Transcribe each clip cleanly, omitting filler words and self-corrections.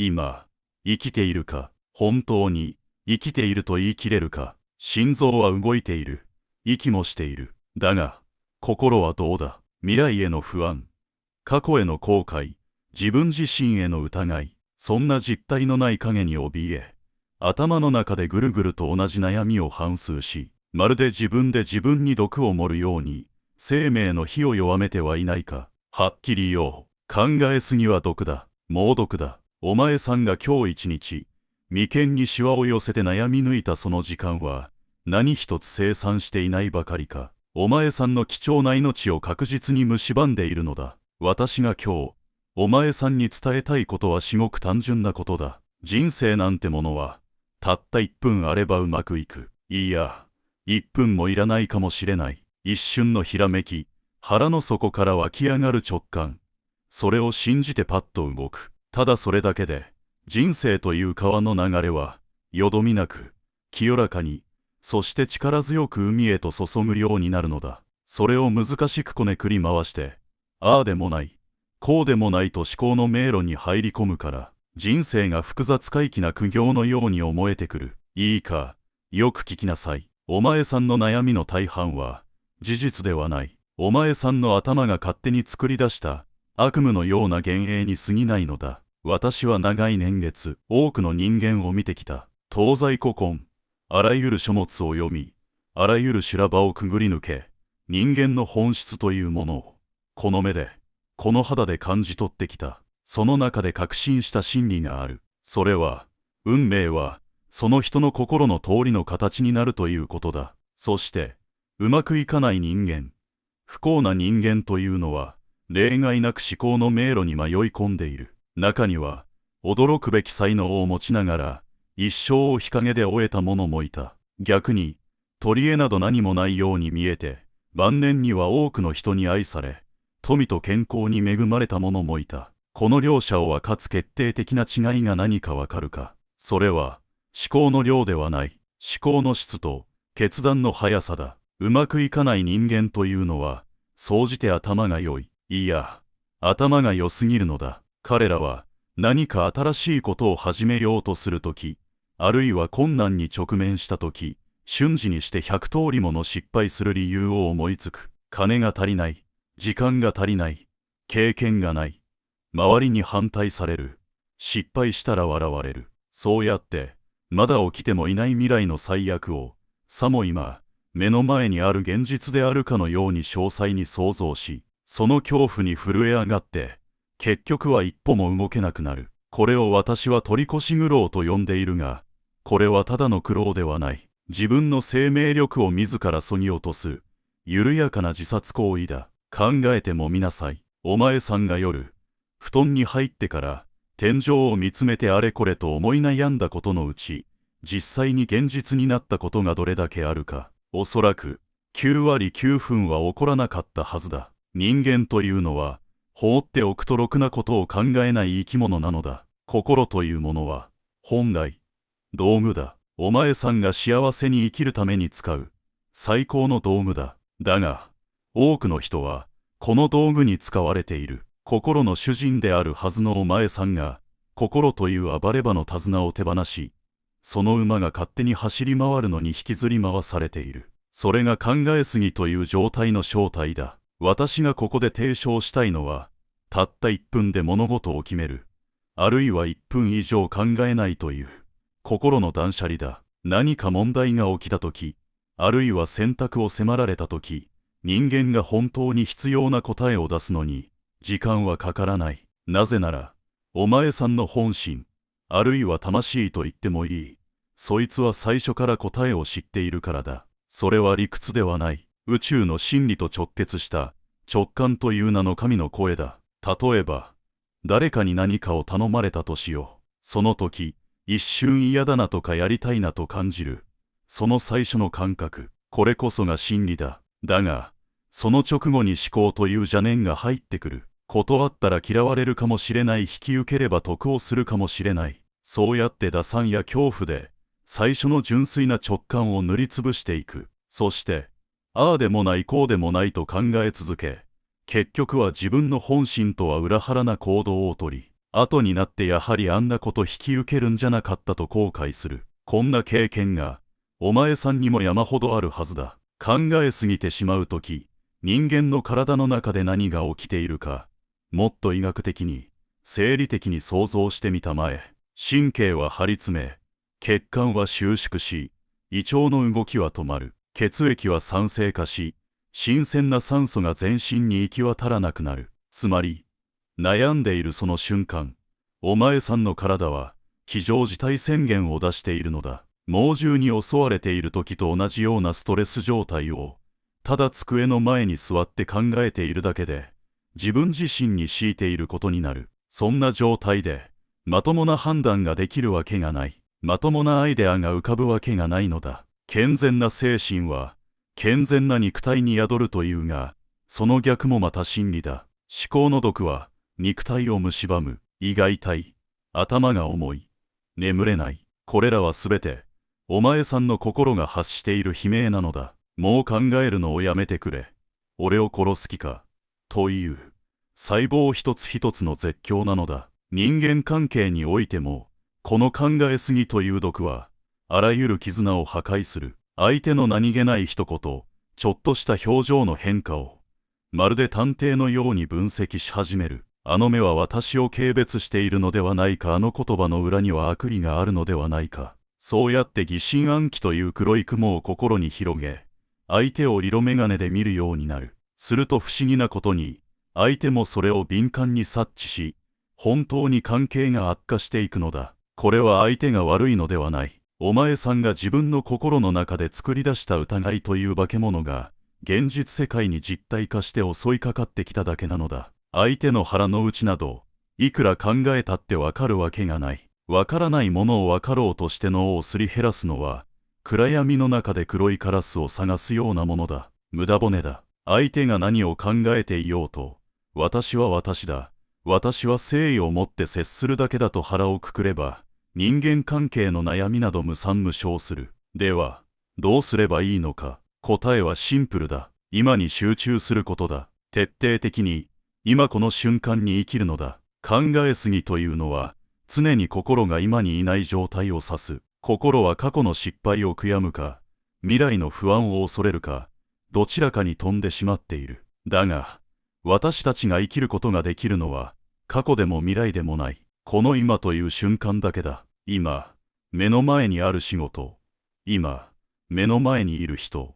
今、生きているか、本当に生きていると言い切れるか。心臓は動いている。息もしている。だが、心はどうだ。未来への不安、過去への後悔、自分自身への疑い、そんな実体のない影に怯え、頭の中でぐるぐると同じ悩みを反芻し、まるで自分で自分に毒を盛るように、生命の火を弱めてはいないか。はっきり言おう。考えすぎは毒だ。猛毒だ。お前さんが今日一日、眉間にシワを寄せて悩み抜いたその時間は、何一つ生産していないばかりか。お前さんの貴重な命を確実に蝕んでいるのだ。私が今日、お前さんに伝えたいことは至極単純なことだ。人生なんてものは、たった1分あればうまくいく。いや、1分もいらないかもしれない。一瞬のひらめき、腹の底から湧き上がる直感。それを信じてパッと動く。ただそれだけで、人生という川の流れは、よどみなく、清らかに、そして力強く海へと注ぐようになるのだ。それを難しくこねくり回して、ああでもない、こうでもないと思考の迷路に入り込むから、人生が複雑怪奇な苦行のように思えてくる。いいか、よく聞きなさい。お前さんの悩みの大半は、事実ではない。お前さんの頭が勝手に作り出した悪夢のような幻影に過ぎないのだ。私は長い年月、多くの人間を見てきた。東西古今、あらゆる書物を読み、あらゆる修羅場をくぐり抜け、人間の本質というものを、この目で、この肌で感じ取ってきた。その中で確信した真理がある。それは、運命は、その人の心の通りの形になるということだ。そして、うまくいかない人間、不幸な人間というのは、例外なく思考の迷路に迷い込んでいる。中には、驚くべき才能を持ちながら、一生を日陰で終えた者もいた。逆に、取り柄など何もないように見えて、晩年には多くの人に愛され、富と健康に恵まれた者もいた。この両者を分かつ決定的な違いが何かわかるか。それは、思考の量ではない。思考の質と、決断の速さだ。うまくいかない人間というのは、総じて頭が良い。いや、頭が良すぎるのだ。彼らは、何か新しいことを始めようとするとき、あるいは困難に直面したとき、瞬時にして100通りもの失敗する理由を思いつく。金が足りない。時間が足りない。経験がない。周りに反対される。失敗したら笑われる。そうやって、まだ起きてもいない未来の最悪を、さも今、目の前にある現実であるかのように詳細に想像し、その恐怖に震え上がって、結局は一歩も動けなくなる。これを私は取り越し苦労と呼んでいるが、これはただの苦労ではない。自分の生命力を自ら削ぎ落とす、緩やかな自殺行為だ。考えてもみなさい。お前さんが夜、布団に入ってから、天井を見つめてあれこれと思い悩んだことのうち、実際に現実になったことがどれだけあるか。おそらく、9割9分は起こらなかったはずだ。人間というのは、放っておくとろくなことを考えない生き物なのだ。心というものは、本来、道具だ。お前さんが幸せに生きるために使う、最高の道具だ。だが、多くの人は、この道具に使われている。心の主人であるはずのお前さんが、心という暴れ場の手綱を手放し、その馬が勝手に走り回るのに引きずり回されている。それが考えすぎという状態の正体だ。私がここで提唱したいのは、たった1分で物事を決める。あるいは1分以上考えないという、心の断捨離だ。何か問題が起きたとき、あるいは選択を迫られたとき、人間が本当に必要な答えを出すのに、時間はかからない。なぜなら、お前さんの本心、あるいは魂と言ってもいい。そいつは最初から答えを知っているからだ。それは理屈ではない。宇宙の真理と直結した直感という名の神の声だ。例えば、誰かに何かを頼まれたとしよう。その時、一瞬嫌だなとかやりたいなと感じる。その最初の感覚、これこそが真理だ。だが、その直後に思考という邪念が入ってくる。断ったら嫌われるかもしれない、引き受ければ得をするかもしれない。そうやって打算や恐怖で、最初の純粋な直感を塗りつぶしていく。そして、ああでもないこうでもないと考え続け、結局は自分の本心とは裏腹な行動をとり、後になってやはりあんなこと引き受けるんじゃなかったと後悔する。こんな経験がお前さんにも山ほどあるはずだ。考えすぎてしまうとき、人間の体の中で何が起きているか、もっと医学的に、生理的に想像してみたまえ。神経は張り詰め、血管は収縮し、胃腸の動きは止まる。血液は酸性化し、新鮮な酸素が全身に行き渡らなくなる。つまり、悩んでいるその瞬間、お前さんの体は非常事態宣言を出しているのだ。猛獣に襲われている時と同じようなストレス状態を、ただ机の前に座って考えているだけで、自分自身に強いていることになる。そんな状態で、まともな判断ができるわけがない。まともなアイデアが浮かぶわけがないのだ。健全な精神は、健全な肉体に宿るというが、その逆もまた真理だ。思考の毒は、肉体を蝕む。胃が痛い。頭が重い。眠れない。これらはすべて、お前さんの心が発している悲鳴なのだ。もう考えるのをやめてくれ。俺を殺す気か。という、細胞一つ一つの絶叫なのだ。人間関係においても、この考えすぎという毒は、あらゆる絆を破壊する。相手の何気ない一言、ちょっとした表情の変化を、まるで探偵のように分析し始める。あの目は私を軽蔑しているのではないか。あの言葉の裏には悪意があるのではないか。そうやって疑心暗鬼という黒い雲を心に広げ、相手を色眼鏡で見るようになる。すると不思議なことに、相手もそれを敏感に察知し、本当に関係が悪化していくのだ。これは相手が悪いのではない。お前さんが自分の心の中で作り出した疑いという化け物が、現実世界に実体化して襲いかかってきただけなのだ。相手の腹の内など、いくら考えたってわかるわけがない。わからないものをわかろうとして脳をすり減らすのは、暗闇の中で黒いカラスを探すようなものだ。無駄骨だ。相手が何を考えていようと、私は私だ。私は誠意を持って接するだけだと腹をくくれば、人間関係の悩みなど無産無償する。では、どうすればいいのか。答えはシンプルだ。今に集中することだ。徹底的に、今この瞬間に生きるのだ。考えすぎというのは、常に心が今にいない状態を指す。心は過去の失敗を悔やむか、未来の不安を恐れるか、どちらかに飛んでしまっている。だが、私たちが生きることができるのは、過去でも未来でもない。この今という瞬間だけだ。今、目の前にある仕事。今、目の前にいる人。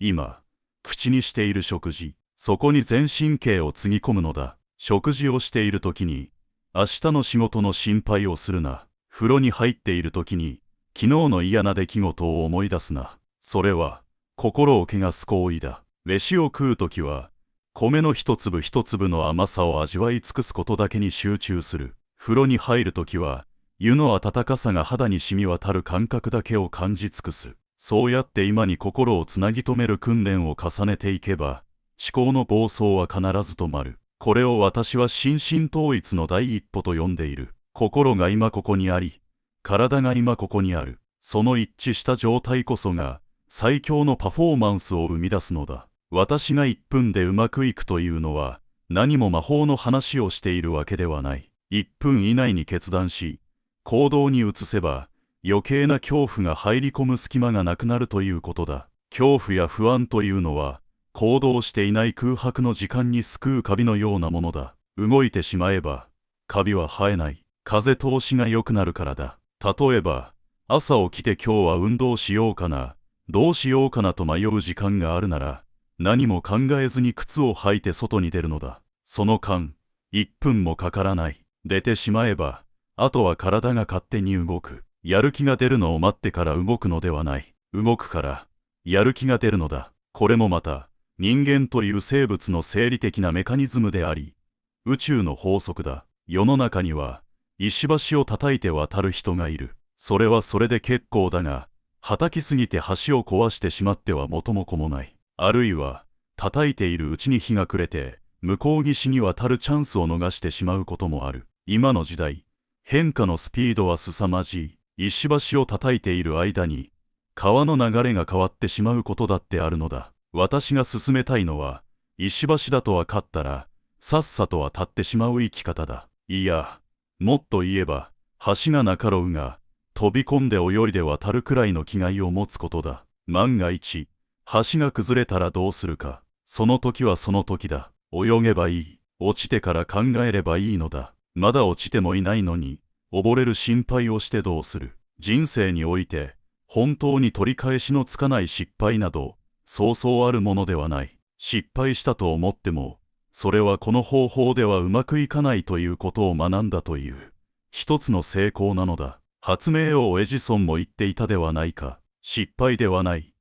今、口にしている食事。そこに全神経をつぎ込むのだ。食事をしているときに、明日の仕事の心配をするな。風呂に入っているときに、昨日の嫌な出来事を思い出すな。それは、心を汚す行為だ。飯を食うときは、米の一粒一粒の甘さを味わい尽くすことだけに集中する。風呂に入るときは、湯の温かさが肌に染み渡る感覚だけを感じ尽くす。そうやって今に心をつなぎ止める訓練を重ねていけば、思考の暴走は必ず止まる。これを私は心身統一の第一歩と呼んでいる。心が今ここにあり、体が今ここにある。その一致した状態こそが、最強のパフォーマンスを生み出すのだ。私が1分でうまくいくというのは、何も魔法の話をしているわけではない。1分以内に決断し、行動に移せば、余計な恐怖が入り込む隙間がなくなるということだ。恐怖や不安というのは、行動していない空白の時間に救うカビのようなものだ。動いてしまえば、カビは生えない。風通しが良くなるからだ。例えば、朝起きて今日は運動しようかな、どうしようかなと迷う時間があるなら、何も考えずに靴を履いて外に出るのだ。その間、1分もかからない。出てしまえば、あとは体が勝手に動く。やる気が出るのを待ってから動くのではない。動くから、やる気が出るのだ。これもまた、人間という生物の生理的なメカニズムであり、宇宙の法則だ。世の中には、石橋を叩いて渡る人がいる。それはそれで結構だが、叩きすぎて橋を壊してしまっては元も子もない。あるいは、叩いているうちに日が暮れて、向こう岸に渡るチャンスを逃してしまうこともある。今の時代、変化のスピードは凄まじい。石橋を叩いている間に、川の流れが変わってしまうことだってあるのだ。私が進めたいのは、石橋だと分かったら、さっさと渡ってしまう生き方だ。いや、もっと言えば、橋がなかろうが、飛び込んで泳いで渡るくらいの気概を持つことだ。万が一、橋が崩れたらどうするか。その時はその時だ。泳げばいい。落ちてから考えればいいのだ。まだ落ちてもいないのに、溺れる心配をしてどうする。人生において、本当に取り返しのつかない失敗など、そうそうあるものではない。失敗したと思っても、それはこの方法ではうまくいかないということを学んだという、一つの成功なのだ。発明王エジソンも言っていたではないか。失敗ではない。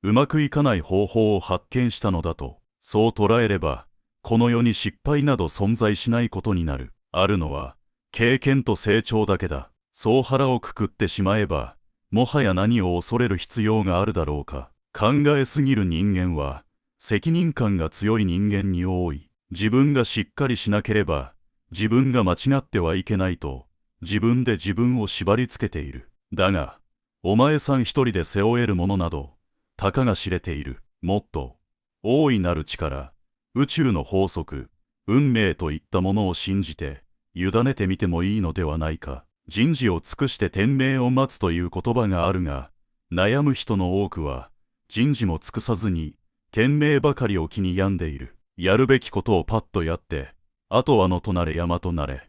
うまくいかない方法を発見したのだと。そう捉えれば、この世に失敗など存在しないことになる。あるのは、経験と成長だけだ。そう腹をくくってしまえば、もはや何を恐れる必要があるだろうか。考えすぎる人間は、責任感が強い人間に多い。自分がしっかりしなければ、自分が間違ってはいけないと、自分で自分を縛り付けている。だが、お前さん一人で背負えるものなど、たかが知れている。もっと、大いなる力、宇宙の法則、運命といったものを信じて、委ねてみてもいいのではないか。人事を尽くして天命を待つという言葉があるが、悩む人の多くは、人事も尽くさずに、天命ばかりを気に病んでいる。やるべきことをパッとやって、あとは野となれ山となれ。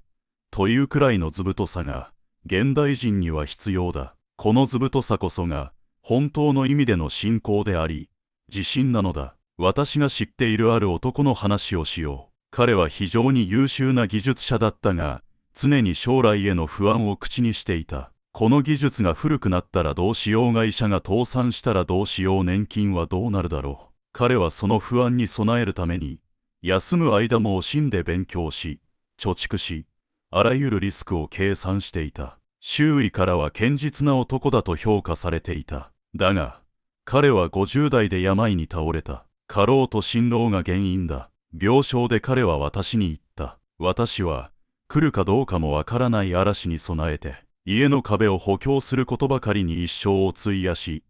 というくらいの図太さが、現代人には必要だ。この図太さこそが、本当の意味での信仰であり、自信なのだ。私が知っているある男の話をしよう。彼は非常に優秀な技術者だったが、常に将来への不安を口にしていた。この技術が古くなったらどうしよう、会社が倒産したらどうしよう、年金はどうなるだろう。彼はその不安に備えるために、休む間も惜しんで勉強し、貯蓄し、あらゆるリスクを計算していた。周囲からは堅実な男だと評価されていた。だが、彼は50代で病に倒れた。過労と心労が原因だ。病床で彼は私に言った。私は、来るかどうかもわからない嵐に備えて、家の壁を補強することばかりに一生を費やし、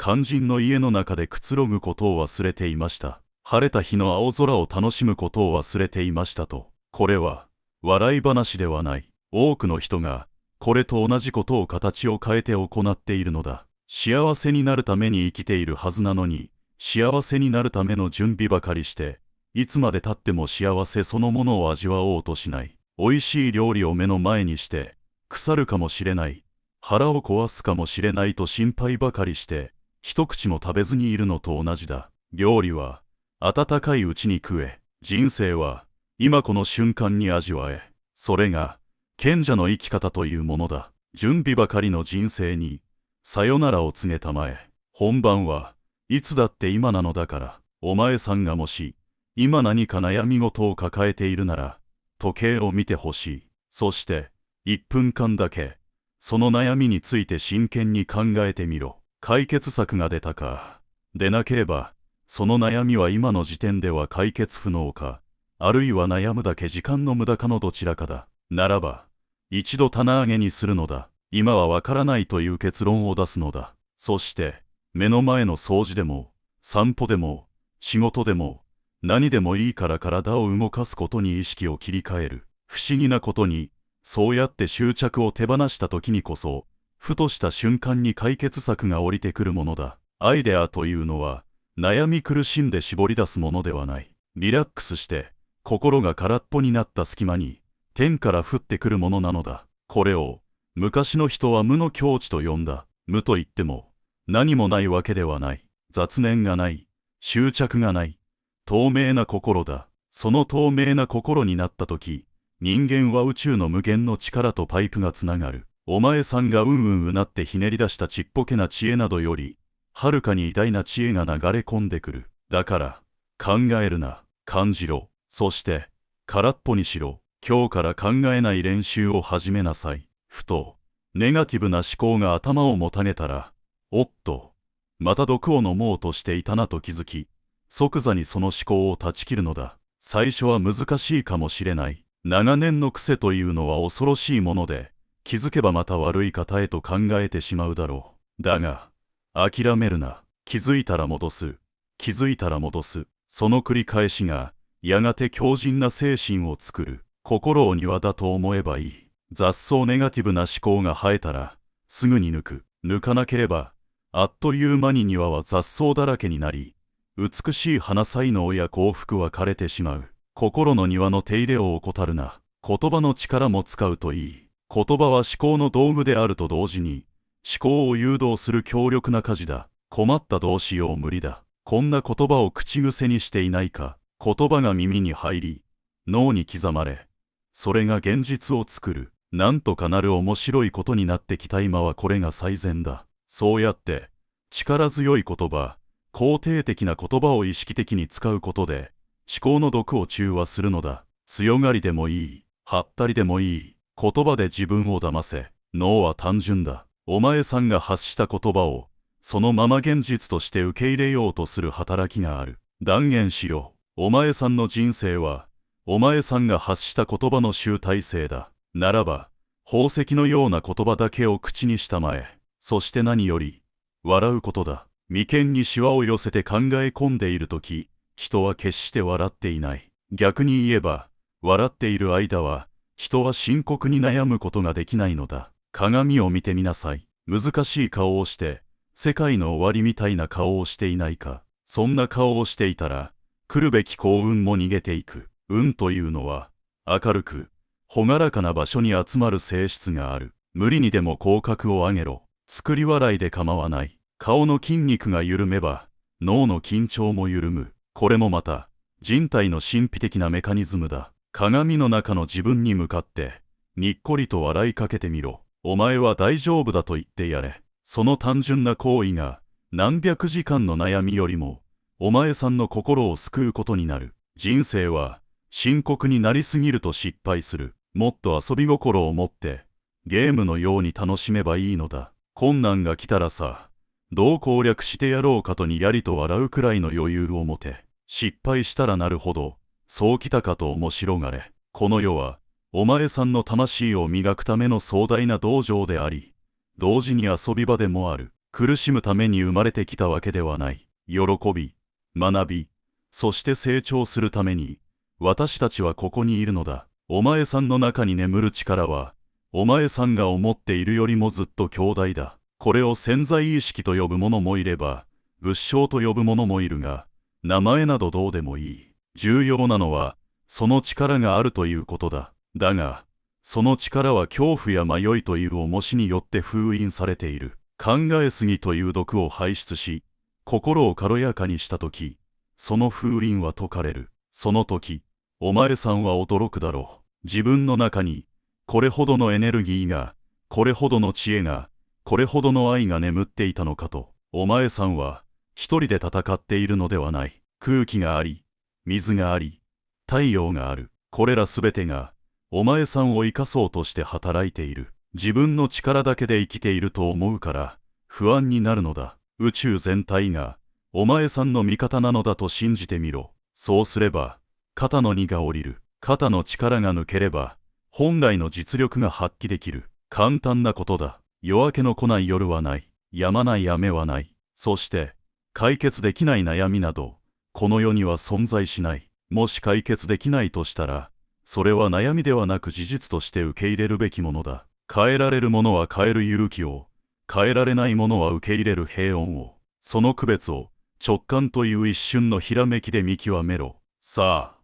肝心の家の中でくつろぐことを忘れていました。晴れた日の青空を楽しむことを忘れていましたと。これは、笑い話ではない。多くの人が、これと同じことを形を変えて行っているのだ。幸せになるために生きているはずなのに、幸せになるための準備ばかりして、いつまで経っても幸せそのものを味わおうとしない。美味しい料理を目の前にして、腐るかもしれない、腹を壊すかもしれないと心配ばかりして、一口も食べずにいるのと同じだ。料理は、温かいうちに食え。人生は、今この瞬間に味わえ。それが、賢者の生き方というものだ。準備ばかりの人生に、さよならを告げたまえ。本番はいつだって今なのだから。お前さんがもし、今何か悩み事を抱えているなら、時計を見てほしい。そして、1分間だけ、その悩みについて真剣に考えてみろ。解決策が出たか、出なければ、その悩みは今の時点では解決不能か、あるいは悩むだけ時間の無駄かのどちらかだ。ならば、一度棚上げにするのだ。今はわからないという結論を出すのだ。そして、目の前の掃除でも、散歩でも、仕事でも、何でもいいから体を動かすことに意識を切り替える。不思議なことに、そうやって執着を手放した時にこそ、ふとした瞬間に解決策が降りてくるものだ。アイデアというのは、悩み苦しんで絞り出すものではない。リラックスして、心が空っぽになった隙間に、天から降ってくるものなのだ。これを、昔の人は無の境地と呼んだ。無と言っても、何もないわけではない。雑念がない。執着がない。透明な心だ。その透明な心になったとき、人間は宇宙の無限の力とパイプがつながる。お前さんがうなってひねり出したちっぽけな知恵などより、はるかに偉大な知恵が流れ込んでくる。だから、考えるな、感じろ。そして、空っぽにしろ。今日から考えない練習を始めなさい。ふと、ネガティブな思考が頭をもたげたら、おっと、また毒を飲もうとしていたなと気づき、即座にその思考を断ち切るのだ。最初は難しいかもしれない。長年の癖というのは恐ろしいもので、気づけばまた悪い方へと考えてしまうだろう。だが、諦めるな。気づいたら戻す。気づいたら戻す。その繰り返しが、やがて強靭な精神を作る。心を庭だと思えばいい。雑草ネガティブな思考が生えたら、すぐに抜かなければ、あっという間に庭は雑草だらけになり、美しい花才能や幸福は枯れてしまう。心の庭の手入れを怠るな。言葉の力も使うといい。言葉は思考の道具であると同時に、思考を誘導する強力な舵だ。困ったどうしよう無理だ。こんな言葉を口癖にしていないか。言葉が耳に入り、脳に刻まれ、それが現実を作る。なんとかなる面白いことになってきた今はこれが最善だ。そうやって、力強い言葉、肯定的な言葉を意識的に使うことで、思考の毒を中和するのだ。強がりでもいい、はったりでもいい。言葉で自分を騙せ。脳は単純だ。お前さんが発した言葉を、そのまま現実として受け入れようとする働きがある。断言しよう。お前さんの人生は、お前さんが発した言葉の集大成だ。ならば、宝石のような言葉だけを口にしたまえ。そして何より、笑うことだ。眉間にシワを寄せて考え込んでいるとき、人は決して笑っていない。逆に言えば、笑っている間は、人は深刻に悩むことができないのだ。鏡を見てみなさい。難しい顔をして、世界の終わりみたいな顔をしていないか。そんな顔をしていたら、来るべき幸運も逃げていく。運というのは、明るく、朗らかな場所に集まる性質がある。無理にでも口角を上げろ。作り笑いで構わない。顔の筋肉が緩めば、脳の緊張も緩む。これもまた、人体の神秘的なメカニズムだ。鏡の中の自分に向かって、にっこりと笑いかけてみろ。お前は大丈夫だと言ってやれ。その単純な行為が、何百時間の悩みよりも、お前さんの心を救うことになる。人生は、深刻になりすぎると失敗する。もっと遊び心を持って、ゲームのように楽しめばいいのだ。困難が来たらさ、どう攻略してやろうかとにやりと笑うくらいの余裕を持て。失敗したらなるほど、そうきたかと面白がれ。この世は、お前さんの魂を磨くための壮大な道場であり、同時に遊び場でもある。苦しむために生まれてきたわけではない。喜び、学び、そして成長するために、私たちはここにいるのだ。お前さんの中に眠る力は、お前さんが思っているよりもずっと強大だ。これを潜在意識と呼ぶ者もいれば、仏性と呼ぶ者もいるが、名前などどうでもいい。重要なのは、その力があるということだ。だが、その力は恐怖や迷いという重しによって封印されている。考えすぎという毒を排出し、心を軽やかにしたとき、その封印は解かれる。その時、お前さんは驚くだろう。自分の中に、これほどのエネルギーが、これほどの知恵が、これほどの愛が眠っていたのかと。お前さんは、一人で戦っているのではない。空気があり、水があり、太陽がある。これらすべてが、お前さんを生かそうとして働いている。自分の力だけで生きていると思うから、不安になるのだ。宇宙全体が、お前さんの味方なのだと信じてみろ。そうすれば、肩の荷が下りる。肩の力が抜ければ、本来の実力が発揮できる。簡単なことだ。夜明けの来ない夜はない。止まない雨はない。そして、解決できない悩みなど、この世には存在しない。もし解決できないとしたら、それは悩みではなく事実として受け入れるべきものだ。変えられるものは変える勇気を、変えられないものは受け入れる平穏を、その区別を、直感という一瞬のひらめきで見極めろ。さあ、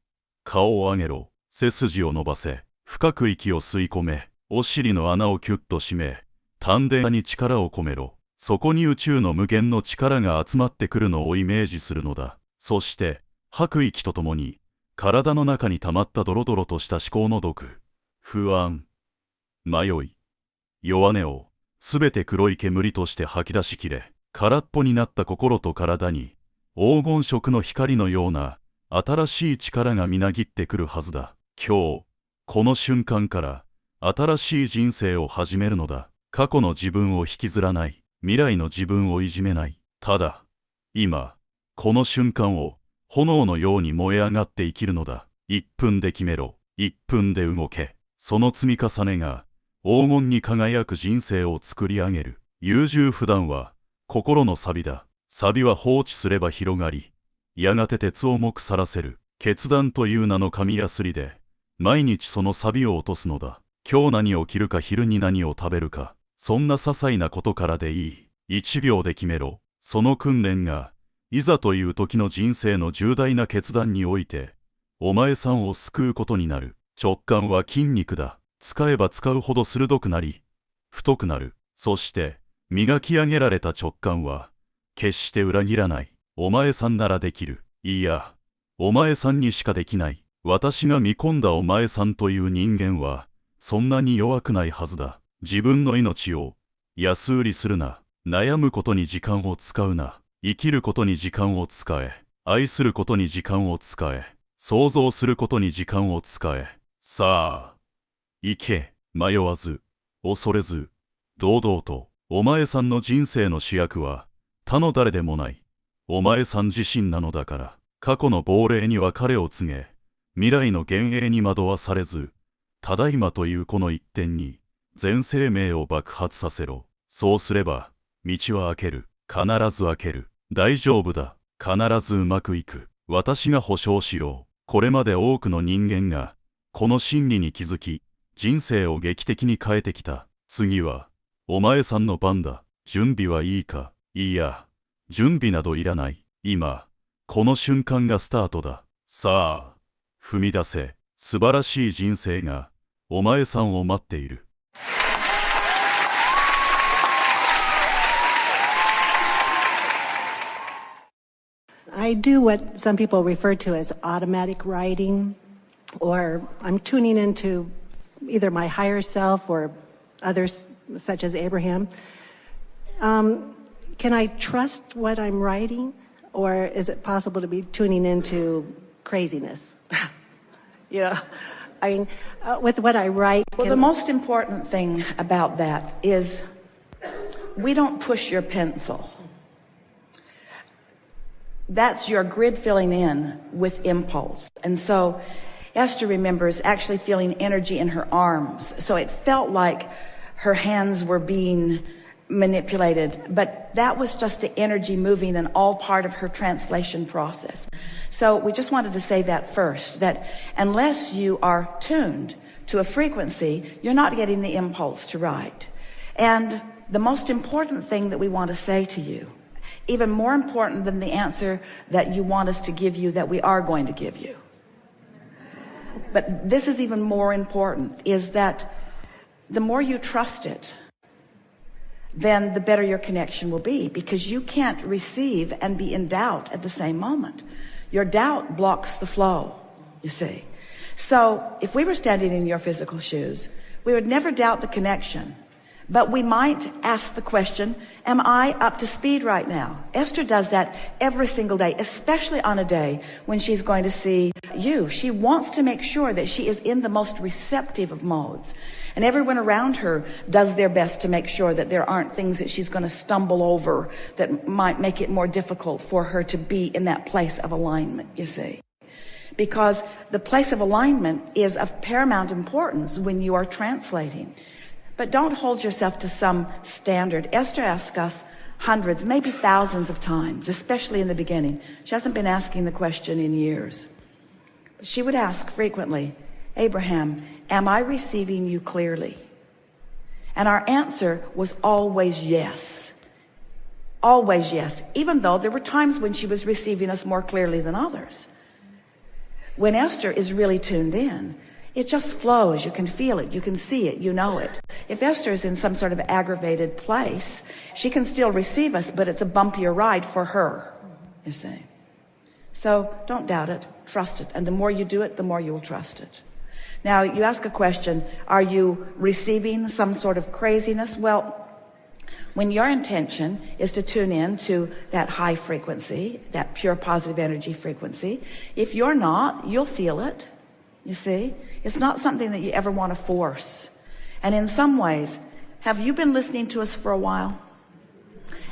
顔を上げろ。背筋を伸ばせ。深く息を吸い込め。お尻の穴をキュッと締め、丹田に力を込めろ。そこに宇宙の無限の力が集まってくるのをイメージするのだ。そして、吐く息とともに、体の中に溜まったドロドロとした思考の毒、不安、迷い、弱音を、すべて黒い煙として吐き出しきれ、空っぽになった心と体に、黄金色の光のような、新しい力がみなぎってくるはずだ。今日、この瞬間から、新しい人生を始めるのだ。過去の自分を引きずらない。未来の自分をいじめない。ただ、今、この瞬間を、炎のように燃え上がって生きるのだ。1分で決めろ。1分で動け。その積み重ねが、黄金に輝く人生を作り上げる。優柔不断は、心の錆だ。錆は放置すれば広がり、やがて鉄をも腐らせる。決断という名の紙やすりで、毎日その錆を落とすのだ。今日何を着るか昼に何を食べるか、そんな些細なことからでいい。1秒で決めろ。その訓練が、いざという時の人生の重大な決断において、お前さんを救うことになる。直感は筋肉だ。使えば使うほど鋭くなり、太くなる。そして、磨き上げられた直感は、決して裏切らない。お前さんならできる。いや、お前さんにしかできない。私が見込んだお前さんという人間は、そんなに弱くないはずだ。自分の命を安売りするな。悩むことに時間を使うな。生きることに時間を使え。愛することに時間を使え。想像することに時間を使え。さあ、行け。迷わず、恐れず、堂々と。お前さんの人生の主役は、他の誰でもない。お前さん自身なのだから。過去の亡霊に別れを告げ、未来の幻影に惑わされず、ただいまというこの一点に、全生命を爆発させろ。そうすれば、道は開ける。必ず開ける。大丈夫だ。必ずうまくいく。私が保証しよう。これまで多くの人間が、この真理に気づき、人生を劇的に変えてきた。次は、お前さんの番だ。準備はいいか。いや、準備などいらない。今、この瞬間がスタートだ。さあ、踏み出せ。素晴らしい人生が、お前さんを待っている。I do what some people refer to as automatic writing, or I'm tuning into either my higher self or others such as Abraham. Can I trust what I'm writing, or is it possible to be tuning into craziness? You know, I mean, with what I write. Well, the most important thing about that is we don't push your pencil. That's your grid filling in with impulse. And so Esther remembers actually feeling energy in her arms. So it felt like her hands were being manipulated, but that was just the energy moving and all part of her translation process. So we just wanted to say that first, that unless you are tuned to a frequency, you're not getting the impulse to write. And the most important thing that we want to say to you, even more important than the answer that you want us to give you that we are going to give you, but this is even more important, is that the more you trust it, then the better your connection will be, because you can't receive and be in doubt at the same moment. Your doubt blocks the flow, you see. So if we were standing in your physical shoes, we would never doubt the connection. But we might ask the question, am I up to speed right now? Esther does that every single day, especially on a day when she's going to see you. She wants to make sure that she is in the most receptive of modes. And everyone around her does their best to make sure that there aren't things that she's going to stumble over that might make it more difficult for her to be in that place of alignment, you see. Because the place of alignment is of paramount importance when you are translating. But don't hold yourself to some standard. Esther asked us hundreds, maybe thousands of times, especially in the beginning. She hasn't been asking the question in years. She would ask frequently, Abraham, am I receiving you clearly? And our answer was always yes. Always yes, even though there were times when she was receiving us more clearly than others. When Esther is really tuned in, it just flows. You can feel it. You can see it. You know it. If Esther is in some sort of aggravated place, she can still receive us, but it's a bumpier ride for her, you see. So don't doubt it. Trust it. And the more you do it, the more you will trust it. Now, you ask a question, are you receiving some sort of craziness? Well, when your intention is to tune in to that high frequency, that pure positive energy frequency, if you're not, you'll feel it, you see. It's not something that you ever want to force. And in some ways, have you been listening to us for a while?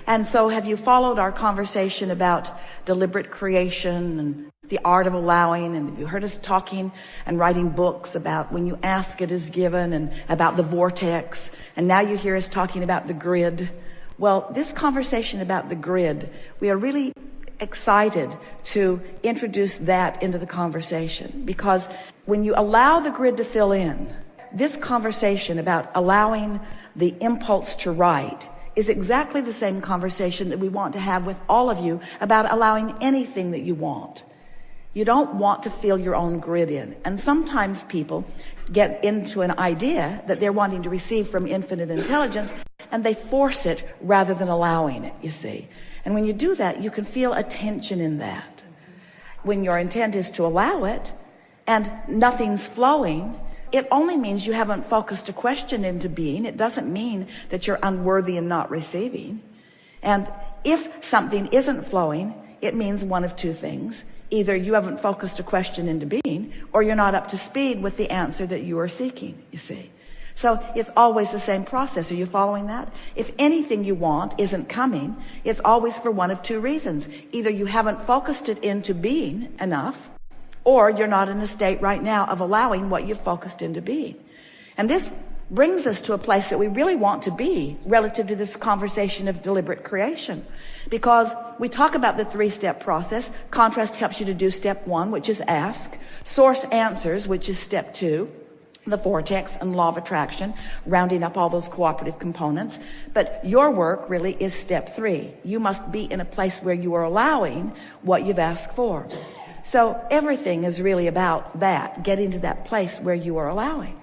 And so have you followed our conversation about deliberate creation and the art of allowing? And have you heard us talking and writing books about when you ask, it is given, and about the vortex? And now you hear us talking about the grid. Well, this conversation about the grid, we are really excited to introduce that into the conversation, because when you allow the grid to fill in, this conversation about allowing the impulse to write is exactly the same conversation that we want to have with all of you about allowing anything that you want. You don't want to fill your own grid in. And sometimes people get into an idea that they're wanting to receive from infinite intelligence, and they force it rather than allowing it, you see. And when you do that, you can feel a tension in that. When your intent is to allow it, and nothing's flowing, it only means you haven't focused a question into being. It doesn't mean that you're unworthy and not receiving. And if something isn't flowing, it means one of two things. Either you haven't focused a question into being, or you're not up to speed with the answer that you are seeking, you see. So it's always the same process. Are you following that? If anything you want isn't coming, it's always for one of two reasons. Either you haven't focused it into being enough, or you're not in a state right now of allowing what you've focused into being. And this brings us to a place that we really want to be relative to this conversation of deliberate creation. Because we talk about the three-step process. Contrast helps you to do step one, which is ask. Source answers, which is step two. The vortex and law of attraction, rounding up all those cooperative components. But your work really is step three. You must be in a place where you are allowing what you've asked for. So everything is really about that, getting to that place where you are allowing.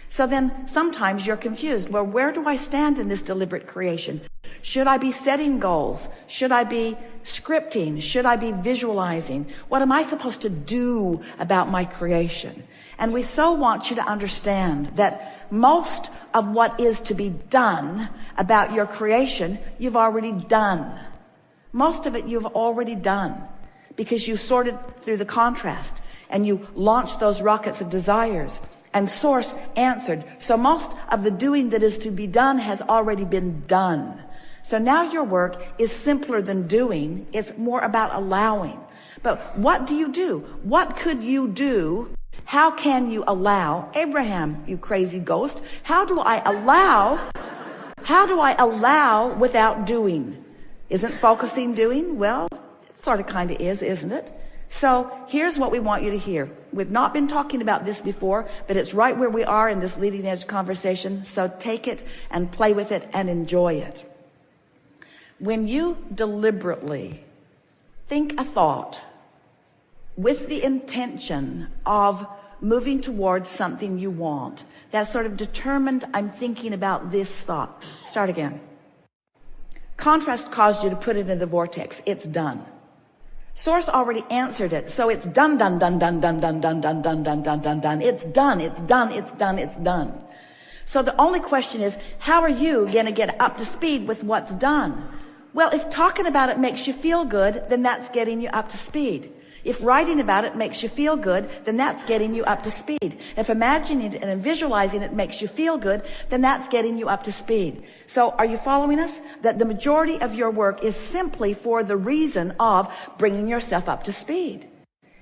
So then sometimes you're confused. Well, where do I stand in this deliberate creation? Should I be setting goals? Should I be scripting? Should I be visualizing? What am I supposed to do about my creation? And we so want you to understand that most of what is to be done about your creation, you've already done. Most of it you've already done, because you sorted through the contrast and you launched those rockets of desires, and source answered. So most of the doing that is to be done has already been done. So now your work is simpler than doing. It's more about allowing. But what do you do? What could you do? How can you allow? Abraham, you crazy ghost, how do I allow? How do I allow without doing? Isn't focusing doing? Well, it sort of kind of is, isn't it? So here's what we want you to hear. We've not been talking about this before, but it's right where we are in this leading edge conversation. So take it and play with it and enjoy it. When you deliberately think a thought with the intention of moving towards something you want, that's sort of determined, I'm thinking about this thought. Start again. Contrast caused you to put it in the vortex. It's done. Source already answered it, so it's done, done, done, done, done, done, done, done, done, done, done, done, done. It's done, it's done, it's done, it's done. So the only question is, how are you going to get up to speed with what's done? Well, if talking about it makes you feel good, then that's getting you up to speed. If writing about it makes you feel good, then that's getting you up to speed. If imagining it and visualizing it makes you feel good, then that's getting you up to speed. So are you following us? That the majority of your work is simply for the reason of bringing yourself up to speed.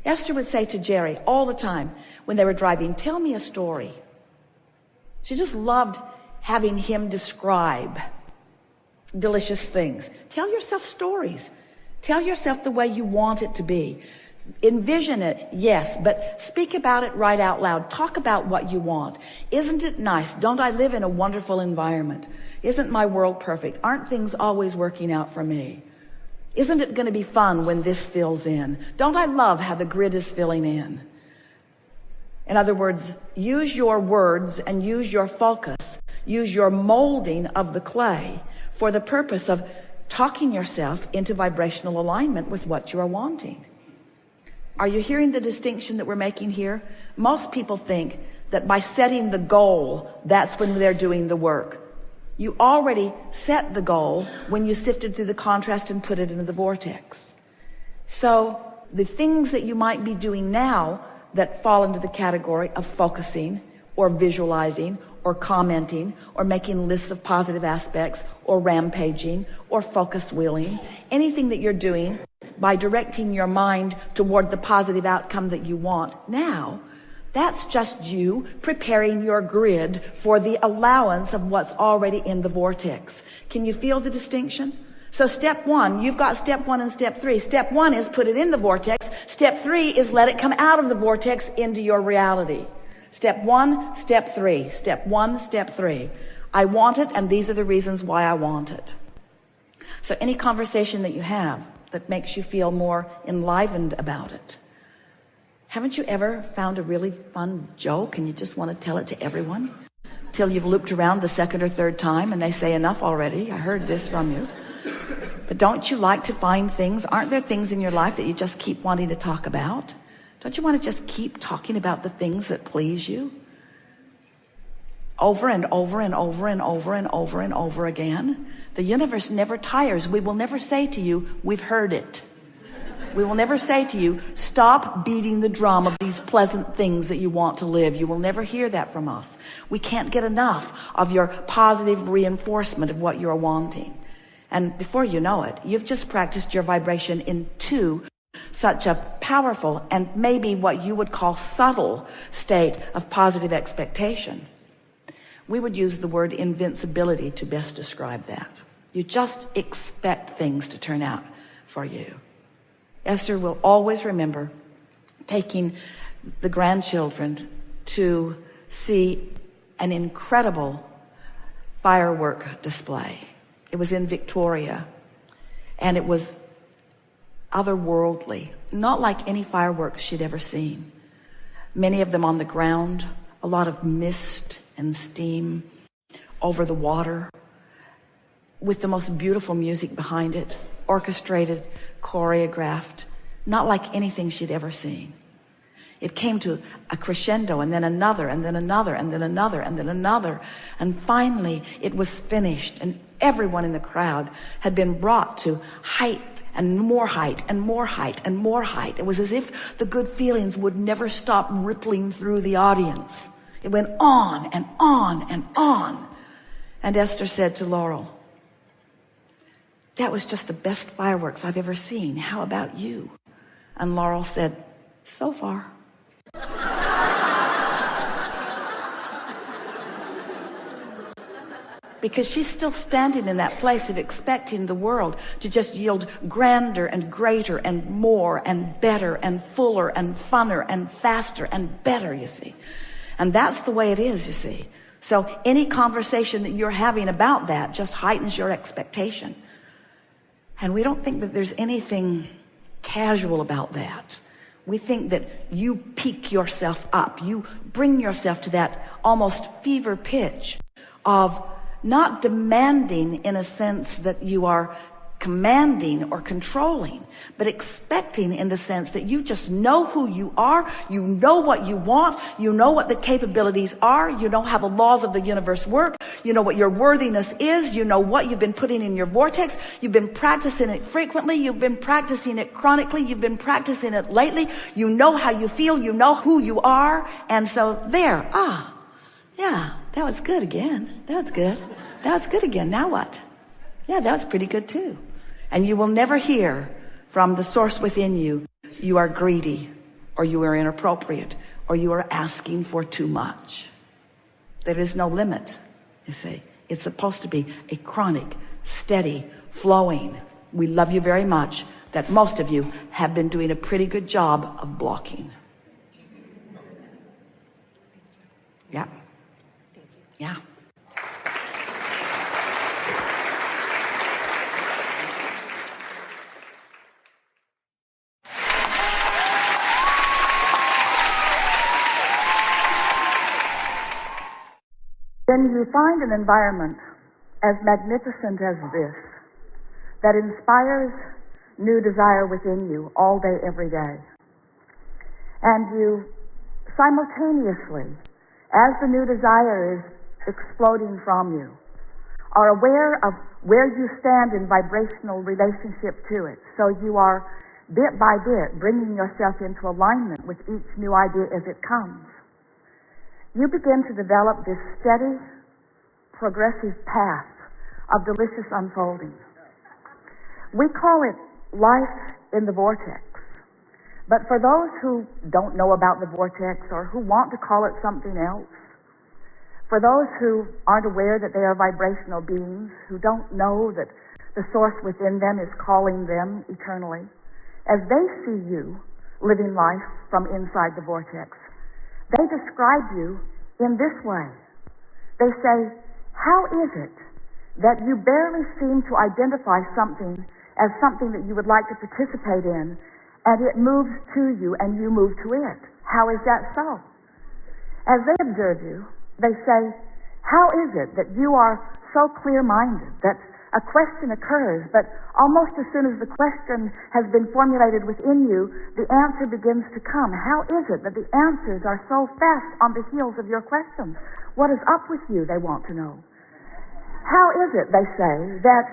Esther would say to Jerry all the time when they were driving, tell me a story. She just loved having him describe delicious things. Tell yourself stories. Tell yourself the way you want it to be. Envision it, yes, but speak about it right out loud. Talk about what you want. Isn't it nice? Don't I live in a wonderful environment? Isn't my world perfect? Aren't things always working out for me? Isn't it going to be fun when this fills in? Don't I love how the grid is filling in? In other words, use your words and use your focus. Use your molding of the clay for the purpose of talking yourself into vibrational alignment with what you are wanting. Are you hearing the distinction that we're making here? Most people think that by setting the goal, that's when they're doing the work. You already set the goal when you sifted through the contrast and put it into the vortex. So the things that you might be doing now that fall into the category of focusing or visualizing or commenting or making lists of positive aspects or rampaging or focus wheeling, anything that you're doing by directing your mind toward the positive outcome that you want now, that's just you preparing your grid for the allowance of what's already in the vortex. Can you feel the distinction? So step one, you've got step one and step three. Step one is put it in the vortex. Step three is let it come out of the vortex into your reality. Step 1, step 3. Step 1, step 3. I want it, and these are the reasons why I want it. So any conversation that you have that makes you feel more enlivened about it, haven't you ever found a really fun joke and you just want to tell it to everyone till you've looped around the second or third time and they say, enough already, I heard this from you. But don't you like to find things? Aren't there things in your life that you just keep wanting to talk about? Don't you want to just keep talking about the things that please you? Over and over and over and over and over and over again. The universe never tires. We will never say to you, we've heard it. We will never say to you, stop beating the drum of these pleasant things that you want to live. You will never hear that from us. We can't get enough of your positive reinforcement of what you're wanting. And before you know it, you've just practiced your vibration into such a powerful and maybe what you would call subtle state of positive expectation. We would use the word invincibility to best describe that. You just expect things to turn out for you. Esther will always remember taking the grandchildren to see an incredible firework display. It was in Victoria, and it was otherworldly, not like any fireworks she'd ever seen. Many of them on the ground, a lot of mist and steam over the water, with the most beautiful music behind it, orchestrated, choreographed, not like anything she'd ever seen. It came to a crescendo, and then another, and then another, and then another, and then another. And finally, it was finished, and everyone in the crowd had been brought to height and more height and more height and more height. It was as if the good feelings would never stop rippling through the audience. It went on and on and on. And Esther said to Laurel, that was just the best fireworks I've ever seen. How about you? And Laurel said, so far. Because she's still standing in that place of expecting the world to just yield grander and greater and more and better and fuller and funner and faster and better, you see. And that's the way it is, you see. So any conversation that you're having about that just heightens your expectation. And we don't think that there's anything casual about that. We think that you peak yourself up. You bring yourself to that almost fever pitch of not demanding in a sense that you are commanding or controlling, but expecting in the sense that you just know who you are, you know what you want, you know what the capabilities are, you know how the laws of the universe work, you know what your worthiness is, you know what you've been putting in your vortex, you've been practicing it frequently, you've been practicing it chronically, you've been practicing it lately, you know how you feel, you know who you are, and so there, yeah, that was good again, that was good, that was good again, now what? Yeah, that was pretty good too. And you will never hear from the source within you, you are greedy, or you are inappropriate, or you are asking for too much. There is no limit, you see. It's supposed to be a chronic, steady, flowing. We love you very much, that most of you have been doing a pretty good job of blocking. Yeah. Yeah. When you find an environment as magnificent as this, that inspires new desire within you all day, every day, and you simultaneously, as the new desire is exploding from you, are aware of where you stand in vibrational relationship to it, so you are bit by bit bringing yourself into alignment with each new idea as it comes, you begin to develop this steady, progressive path of delicious unfolding. We call it life in the vortex. But for those who don't know about the vortex or who want to call it something else, for those who aren't aware that they are vibrational beings, who don't know that the source within them is calling them eternally, as they see you living life from inside the vortex, They describe you in this way. They say, how is it that you barely seem to identify something as something that you would like to participate in, and it moves to you and you move to it? How is that so? As they observe you, they say, how is it that you are so clear-minded that a question occurs, but almost as soon as the question has been formulated within you, the answer begins to come? How is it that the answers are so fast on the heels of your questions? What is up with you, they want to know. How is it, they say, that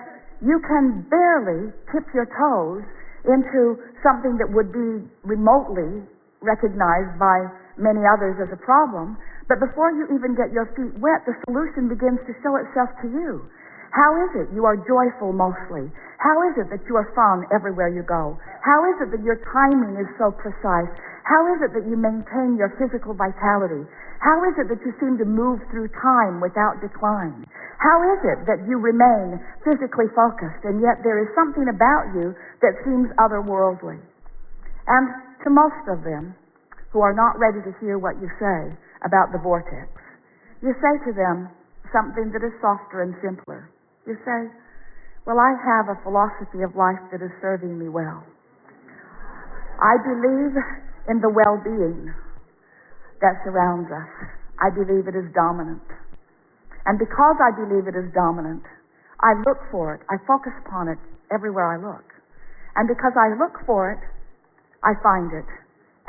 you can barely tip your toes into something that would be remotely recognized by many others as a problem, but before you even get your feet wet, the solution begins to show itself to you? How is it you are joyful mostly? How is it that you are fun everywhere you go? How is it that your timing is so precise? How is it that you maintain your physical vitality? How is it that you seem to move through time without decline? How is it that you remain physically focused, and yet there is something about you that seems otherworldly? And to most of them, who are not ready to hear what you say about the vortex, you say to them something that is softer and simpler. You say, well, I have a philosophy of life that is serving me well. I believe in the well-being that surrounds us. I believe it is dominant. And because I believe it is dominant, I look for it. I focus upon it everywhere I look. And because I look for it, I find it.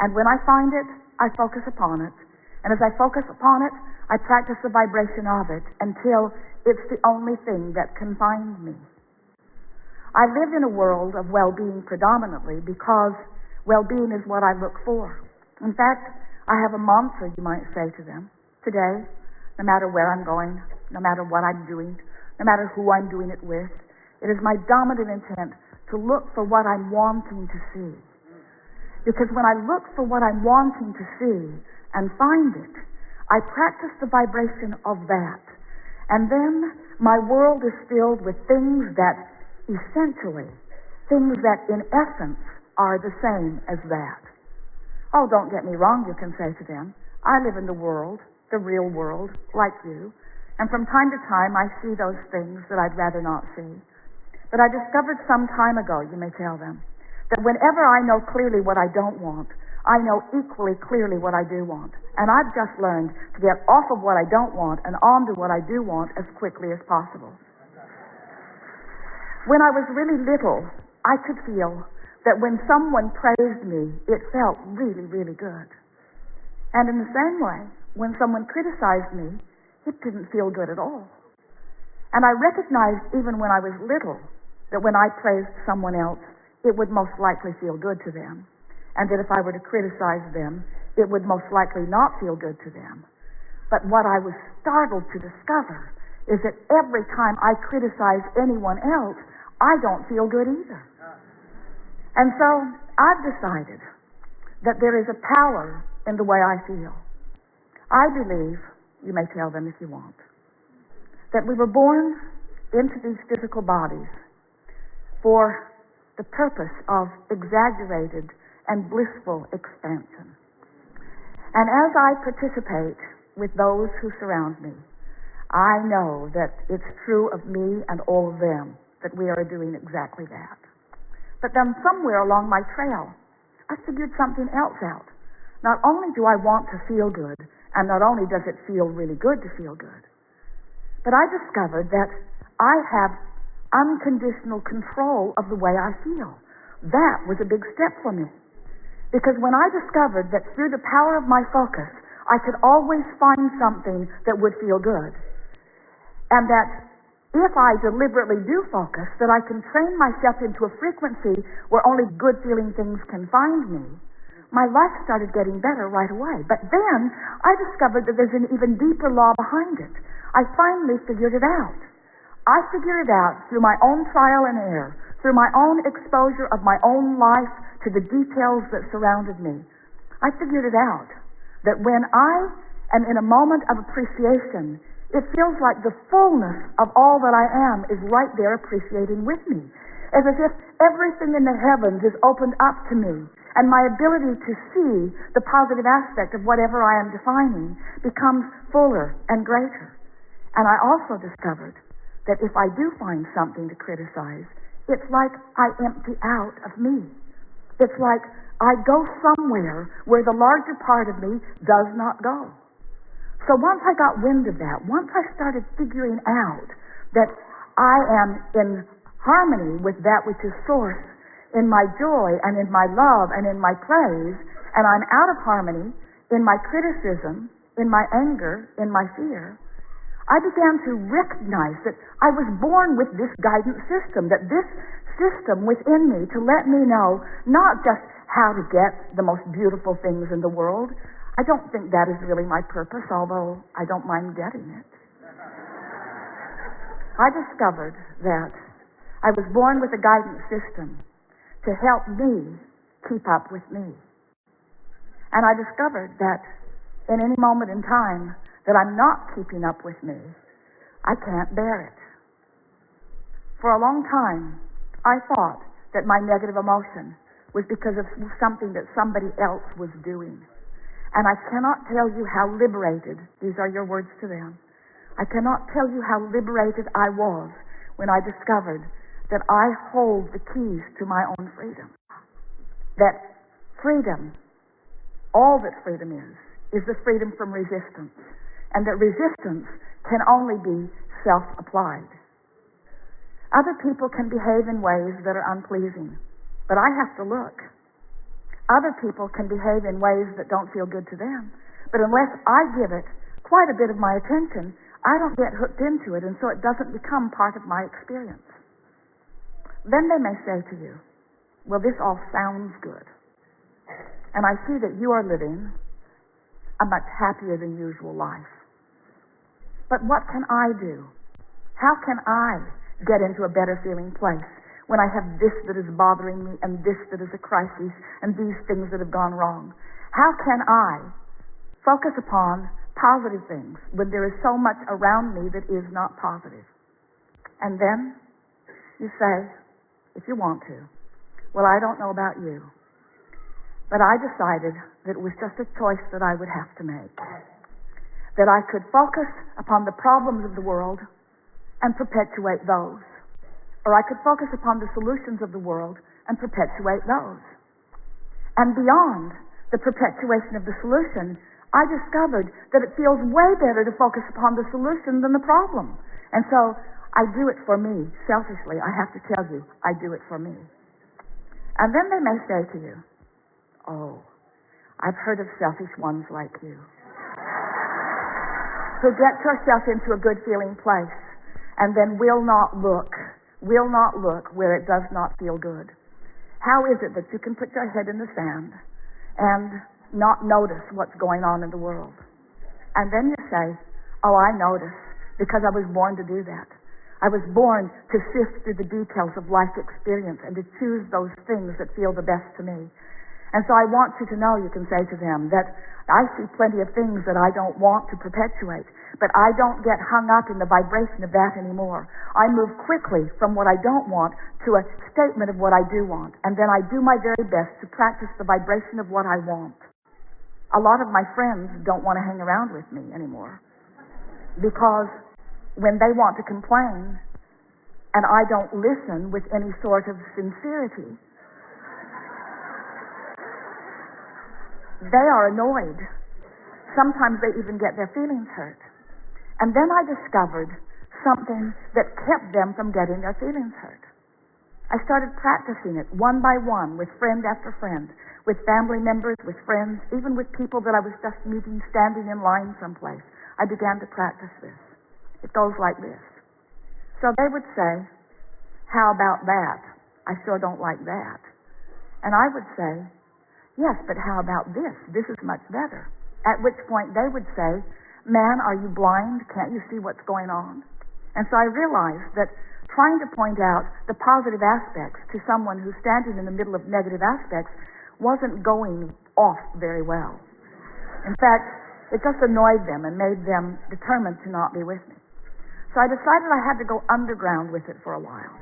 And when I find it, I focus upon it. And as I focus upon it, I practice the vibration of it until it's the only thing that can find me. I live in a world of well-being predominantly because well-being is what I look for. In fact, I have a mantra, you might say to them, today, no matter where I'm going, no matter what I'm doing, no matter who I'm doing it with, it is my dominant intent to look for what I'm wanting to see. Because when I look for what I'm wanting to see and find it, I practice the vibration of that. And then my world is filled with things that essentially, things that in essence are the same as that. Oh, don't get me wrong, you can say to them. I live in the world, the real world, like you. And from time to time I see those things that I'd rather not see. But I discovered some time ago, you may tell them, that whenever I know clearly what I don't want, I know equally clearly what I do want. And I've just learned to get off of what I don't want and onto what I do want as quickly as possible. When I was really little, I could feel that when someone praised me, it felt really, really good. And in the same way, when someone criticized me, it didn't feel good at all. And I recognized even when I was little that when I praised someone else, it would most likely feel good to them. And that if I were to criticize them, it would most likely not feel good to them. But what I was startled to discover is that every time I criticize anyone else, I don't feel good either. And so I've decided that there is a power in the way I feel. I believe, you may tell them if you want, that we were born into these physical bodies for the purpose of exaggerated and blissful expansion. And as I participate with those who surround me, I know that it's true of me and all of them that we are doing exactly that. But then somewhere along my trail, I figured something else out. Not only do I want to feel good, and not only does it feel really good to feel good, but I discovered that I have unconditional control of the way I feel. That was a big step for me. Because when I discovered that through the power of my focus, I could always find something that would feel good, and that if I deliberately do focus, that I can train myself into a frequency where only good-feeling things can find me, my life started getting better right away. But then I discovered that there's an even deeper law behind it. I finally figured it out. I figured it out through my own trial and error, through my own exposure of my own life to the details that surrounded me. I figured it out, that when I am in a moment of appreciation, it feels like the fullness of all that I am is right there appreciating with me. As if everything in the heavens is opened up to me, and my ability to see the positive aspect of whatever I am defining becomes fuller and greater. And I also discovered that if I do find something to criticize, it's like I empty out of me. It's like I go somewhere where the larger part of me does not go. So once I got wind of that, once I started figuring out that I am in harmony with that which is source in my joy and in my love and in my praise, and I'm out of harmony in my criticism, in my anger, in my fear, I began to recognize that I was born with this guidance system, that this system within me to let me know not just how to get the most beautiful things in the world. I don't think that is really my purpose, although I don't mind getting it. I discovered that I was born with a guidance system to help me keep up with me. And I discovered that in any moment in time that I'm not keeping up with me, I can't bear it. For a long time, I thought that my negative emotion was because of something that somebody else was doing. And I cannot tell you how liberated, these are your words to them, I cannot tell you how liberated I was when I discovered that I hold the keys to my own freedom. That freedom, all that freedom is the freedom from resistance. And that resistance can only be self-applied. Other people can behave in ways that are unpleasing, but I have to look. Other people can behave in ways that don't feel good to them, but unless I give it quite a bit of my attention, I don't get hooked into it, and so it doesn't become part of my experience. Then they may say to you, well, this all sounds good, and I see that you are living a much happier than usual life. But what can I do? How can I get into a better feeling place when I have this that is bothering me and this that is a crisis and these things that have gone wrong? How can I focus upon positive things when there is so much around me that is not positive? And then you say, if you want to, well, I don't know about you, but I decided that it was just a choice that I would have to make. That I could focus upon the problems of the world and perpetuate those. Or I could focus upon the solutions of the world and perpetuate those. And beyond the perpetuation of the solution, I discovered that it feels way better to focus upon the solution than the problem. And so I do it for me. Selfishly, I have to tell you, I do it for me. And then they may say to you, oh, I've heard of selfish ones like you, who get yourself into a good feeling place and then will not look where it does not feel good. How is it that you can put your head in the sand and not notice what's going on in the world? And then you say, oh, I notice because I was born to do that. I was born to sift through the details of life experience and to choose those things that feel the best to me. And so I want you to know, you can say to them, that I see plenty of things that I don't want to perpetuate, but I don't get hung up in the vibration of that anymore. I move quickly from what I don't want to a statement of what I do want, and then I do my very best to practice the vibration of what I want. A lot of my friends don't want to hang around with me anymore, because when they want to complain and I don't listen with any sort of sincerity, they are annoyed. Sometimes they even get their feelings hurt. And then I discovered something that kept them from getting their feelings hurt. I started practicing it one by one with friend after friend, with family members, with friends, even with people that I was just meeting standing in line someplace. I began to practice this. It goes like this. So they would say, how about that? I sure don't like that. And I would say, yes, but how about this? This is much better. At which point they would say, man, are you blind? Can't you see what's going on? And so I realized that trying to point out the positive aspects to someone who's standing in the middle of negative aspects wasn't going off very well. In fact, it just annoyed them and made them determined to not be with me. So I decided I had to go underground with it for a while.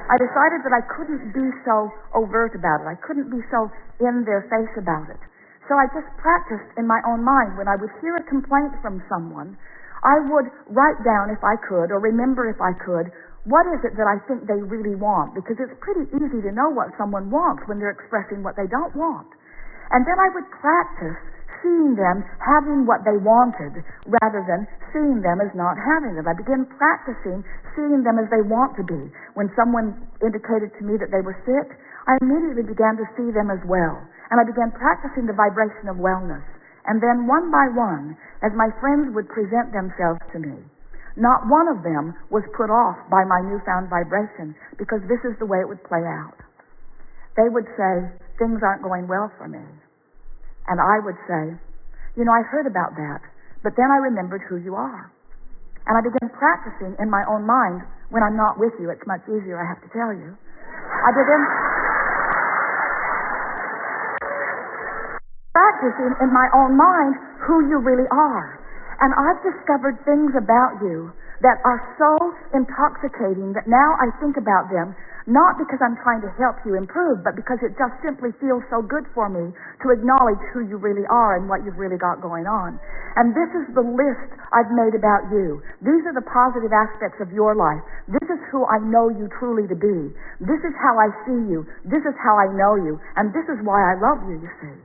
I decided that I couldn't be so overt about it. I couldn't be so in their face about it. So I just practiced in my own mind. When I would hear a complaint from someone, I would write down if I could, or remember if I could, what is it that I think they really want? Because it's pretty easy to know what someone wants when they're expressing what they don't want. And then I would practice seeing them having what they wanted rather than seeing them as not having it. I began practicing seeing them as they want to be. When someone indicated to me that they were sick, I immediately began to see them as well. And I began practicing the vibration of wellness. And then one by one, as my friends would present themselves to me, not one of them was put off by my newfound vibration, because this is the way it would play out. They would say, things aren't going well for me. And I would say, I heard about that, but then I remembered who you are. And I began practicing in my own mind. When I'm not with you, it's much easier, I have to tell you. I began practicing in my own mind who you really are. And I've discovered things about you that are so intoxicating that now I think about them, not because I'm trying to help you improve, but because it just simply feels so good for me to acknowledge who you really are and what you've really got going on. And this is the list I've made about you. These are the positive aspects of your life. This is who I know you truly to be. This is how I see you. This is how I know you. And this is why I love you, you see.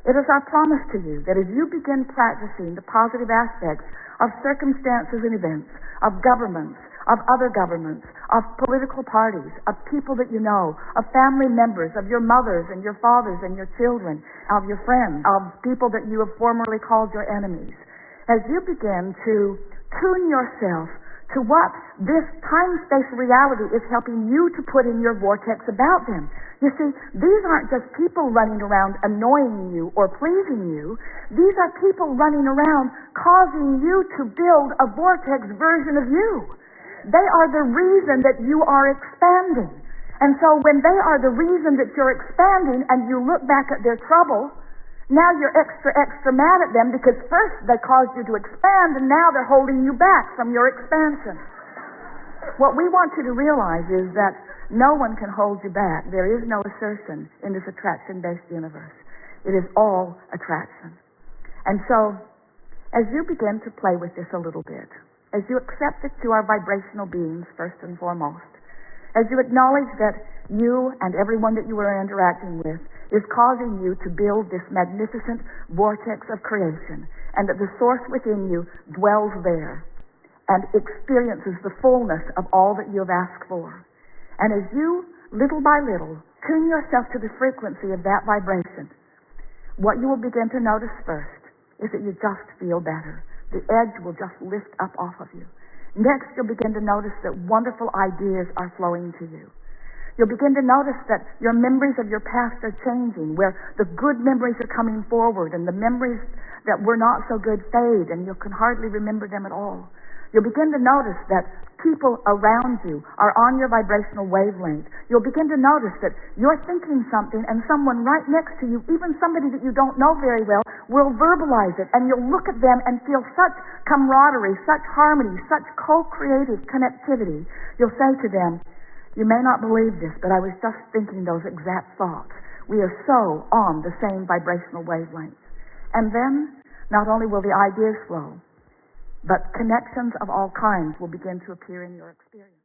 It is our promise to you that as you begin practicing the positive aspects of circumstances and events, of governments, of other governments, of political parties, of people that you know, of family members, of your mothers and your fathers and your children, of your friends, of people that you have formerly called your enemies, as you begin to tune yourself to what this time-space reality is helping you to put in your vortex about them. You see, these aren't just people running around annoying you or pleasing you. These are people running around causing you to build a vortex version of you. They are the reason that you are expanding. And so when they are the reason that you're expanding and you look back at their trouble, now you're extra mad at them because first they caused you to expand and now they're holding you back from your expansion. What we want you to realize is that no one can hold you back. There is no assertion in this attraction-based universe. It is all attraction. And so, as you begin to play with this a little bit, as you accept that you are vibrational beings first and foremost, as you acknowledge that you and everyone that you are interacting with is causing you to build this magnificent vortex of creation, and that the source within you dwells there and experiences the fullness of all that you have asked for. And as you, little by little, tune yourself to the frequency of that vibration, what you will begin to notice first is that you just feel better. The edge will just lift up off of you. Next, you'll begin to notice that wonderful ideas are flowing to you. You'll begin to notice that your memories of your past are changing, where the good memories are coming forward and the memories that were not so good fade and you can hardly remember them at all. You'll begin to notice that people around you are on your vibrational wavelength. You'll begin to notice that you're thinking something and someone right next to you, even somebody that you don't know very well, will verbalize it, and you'll look at them and feel such camaraderie, such harmony, such co-creative connectivity. You'll say to them, you may not believe this, but I was just thinking those exact thoughts. We are so on the same vibrational wavelength. And then, not only will the ideas flow, but connections of all kinds will begin to appear in your experience.